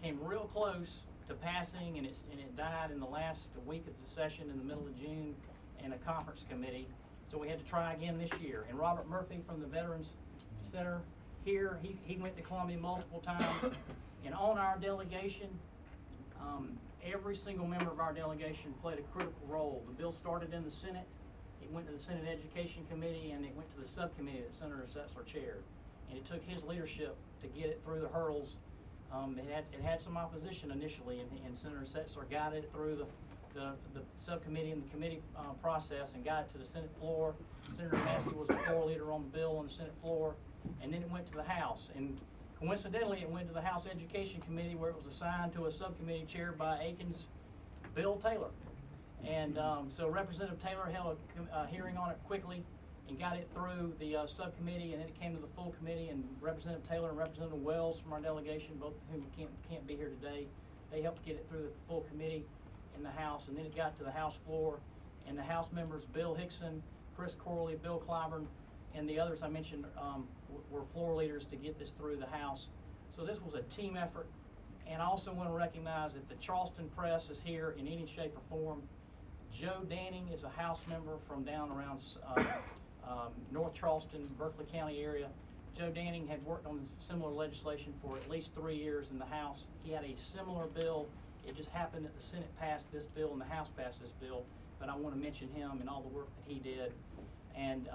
came real close to passing, and it died in the last week of the session in the middle of June in a conference committee. So we had to try again this year. And Robert Murphy from the Veterans Center here, he went to Columbia multiple times. And on our delegation, every single member of our delegation played a critical role. The bill started in the Senate, it went to the Senate Education Committee, and it went to the subcommittee that Senator Setzler chaired. And it took his leadership to get it through the hurdles. It had some opposition initially, and Senator Setzler guided it through the subcommittee and the committee process and got it to the Senate floor. Senator Massey was a floor leader on the bill on the Senate floor, and then it went to the House. And coincidentally, it went to the House Education Committee, where it was assigned to a subcommittee chaired by Aiken's Bill Taylor. And so Representative Taylor held a hearing on it quickly and got it through the subcommittee, and then it came to the full committee, and Representative Taylor and Representative Wells from our delegation, both of whom can't be here today, they helped get it through the full committee in the House, and then it got to the House floor, and the House members, Bill Hickson, Chris Corley, Bill Clyburn, and the others I mentioned were floor leaders to get this through the House. So this was a team effort. And I also want to recognize that the Charleston Press is here in any shape or form. Joe Danning is a House member from down around North Charleston, Berkeley County area. Joe Danning had worked on similar legislation for at least 3 years in the House. He had a similar bill. It just happened that the Senate passed this bill and the House passed this bill, but I want to mention him and all the work that he did. And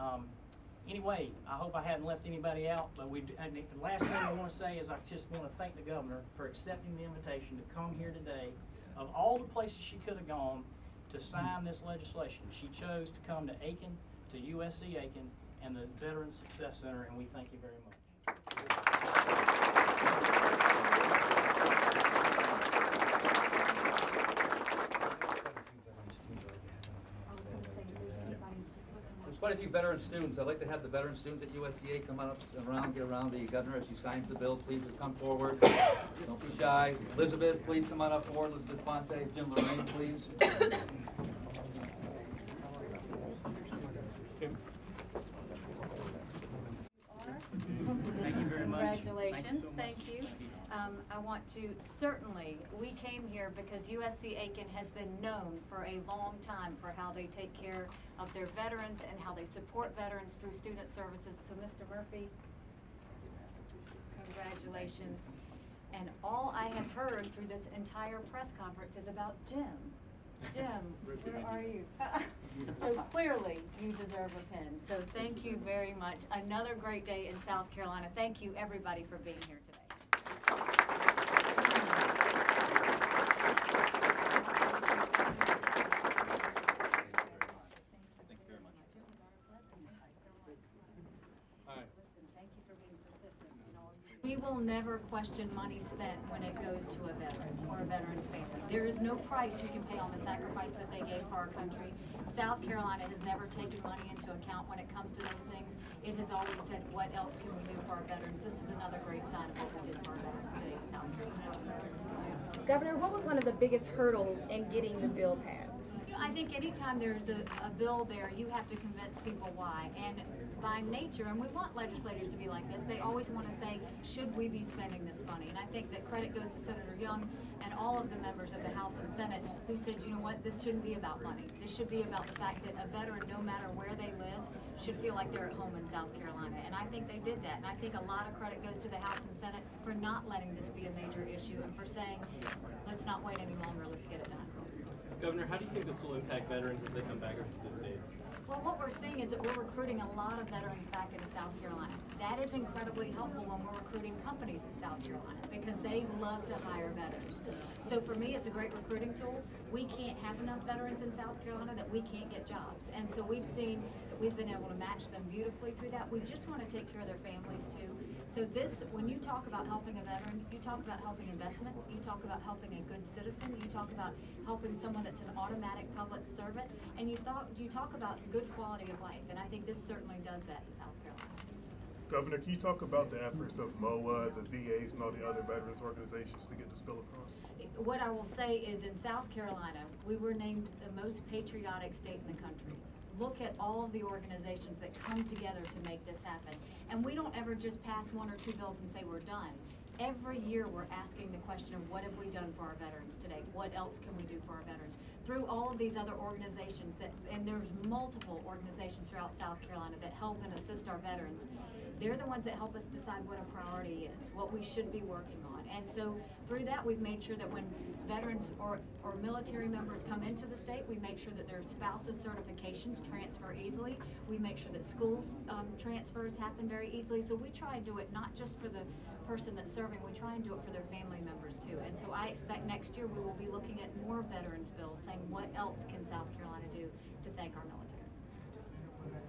anyway, I hope I haven't left anybody out, but the last thing I want to say is I just want to thank the governor for accepting the invitation to come here today. Of all the places she could have gone to sign this legislation, she chose to come to Aiken, to USC Aiken, and the Veterans Success Center, and we thank you very much. There's quite a few veteran students. I'd like to have the veteran students at USCA come on up around, get around the governor as she signs the bill. Please come forward. Don't be shy. Elizabeth, please come on up forward. Elizabeth Fonte, Jim Lorraine, please. Thank you very much. Congratulations. Thank you. I want to certainly, we came here because USC Aiken has been known for a long time for how they take care of their veterans and how they support veterans through student services. So Mr. Murphy, congratulations. And all I have heard through this entire press conference is about Jim. Jim, where are you? So clearly you deserve a pin. So thank you very much. Another great day in South Carolina. Thank you everybody for being here today. We will never question money spent when it goes to a veteran or a veteran's family. There is no price you can pay on the sacrifice that they gave for our country. South Carolina has never taken money into account when it comes to those things. It has always said, what else can we do for our veterans? This is another great sign of what we did for our veterans today in South Carolina. Governor, what was one of the biggest hurdles in getting the bill passed? I think anytime there's a bill there, you have to convince people why. And by nature, and we want legislators to be like this, they always want to say, should we be spending this money? And I think that credit goes to Senator Young and all of the members of the House and Senate who said, you know what, this shouldn't be about money. This should be about the fact that a veteran, no matter where they live, should feel like they're at home in South Carolina. And I think they did that. And I think a lot of credit goes to the House and Senate for not letting this be a major issue and for saying, let's not wait any longer, let's get it done. Governor, how do you think this will impact veterans as they come back up to the States? Well, what we're seeing is that we're recruiting a lot of veterans back into South Carolina. That is incredibly helpful when we're recruiting companies to South Carolina because they love to hire veterans. So for me, it's a great recruiting tool. We can't have enough veterans in South Carolina that we can't get jobs. And so we've seen that we've been able to match them beautifully through that. We just want to take care of their families too. So this, when you talk about helping a veteran, you talk about helping investment, you talk about helping a good citizen, you talk about helping someone that's an automatic public servant, and you talk about good quality of life, and I think this certainly does that in South Carolina. Governor, can you talk about the efforts of MOA, the VAs, and all the other veterans organizations to get this bill across? What I will say is in South Carolina, we were named the most patriotic state in the country. Look at all of the organizations that come together to make this happen. And we don't ever just pass one or two bills and say we're done. every year we're asking the question of what have we done for our veterans today? What else can we do for our veterans? Through all of these other organizations and there's multiple organizations throughout South Carolina that help and assist our veterans. They're the ones that help us decide what a priority is, what we should be working on. And so through that, we've made sure that when veterans or military members come into the state, we make sure that their spouses' certifications transfer easily. We make sure that school transfers happen very easily. So we try and do it not just for the person that's serving, we try and do it for their family members too. And so I expect next year we will be looking at more veterans bills saying what else can South Carolina do to thank our military.